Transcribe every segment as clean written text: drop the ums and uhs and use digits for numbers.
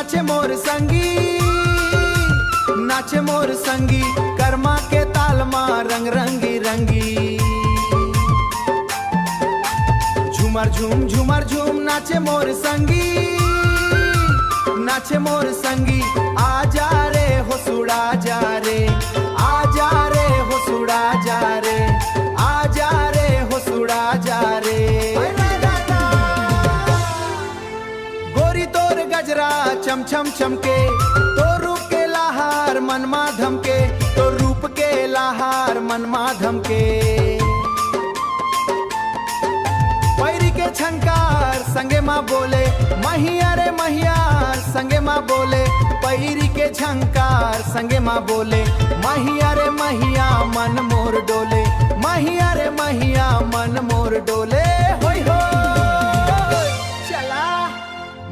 नाचे मोर संगी, नाचे मोर संगी, कर्मा के ताल मां रंग रंगी रंगी। झूमर झूम झूमर झूम नाचे मोर संगी, नाचे मोर संगी, आजा रे हो सुड़ा जा रे, आजा रे हो सुड़ा जा रे, आजा रे हो सुड़ा जा रे। गोरी तोर गजरा चम चम चमके, तो रूप के लाहार मन माधम के, तो रूप के लाहार मन माधम के। पैरी के छंकार संगे माँ बोले, महिया रे महिया संगे माँ बोले, पैरी के झंकार संगे माँ बोले, महिया रे महिया मन मोर डोले, महिया रे महिया मन मोर डोले। होय हो चला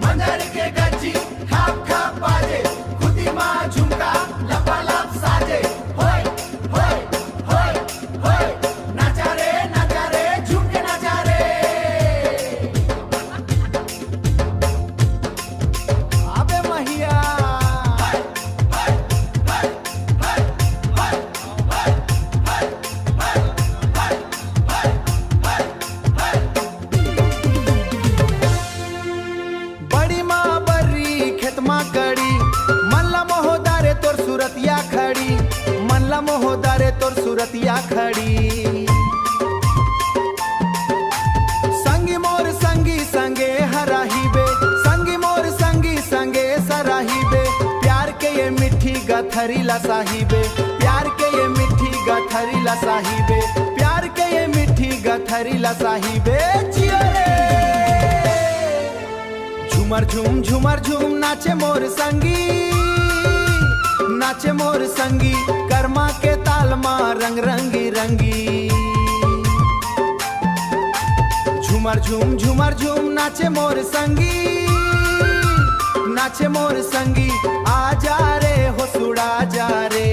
मंदिर के गज्जी खाप खाप बाजे, खुदी माँ झुमका लपालप साजे। होय होय होय होय नाचा रे झूम के नाचा रे। अबे महिया बड़ी माँ बर्री खेत माँ कड़ी, मनला मोहदारे तोर सूरतिया खड़ी, मनला मोहदारे तोर सूरतिया खड़ी। संगी मोर संगी संगे हराहीबे, संगी मोर संगी संगे सराहीबे, प्यार के ये मिठी गथरी ला साहिबे, प्यार के ये मिठी गथरी ला साहिबे, प्यार के ये मिठी गथरी ला साहिबे। जियो रे झूमर झूम झूमर झूम नाचे मोर संगी, नाचे मोर संगी, कर्मा के ताल मां रंग रंगी रंगी। झूमर झूम झूमर झूम नाचे मोर संगी, नाचे मोर संगी, आजा रे हो सुड़ा जा रे।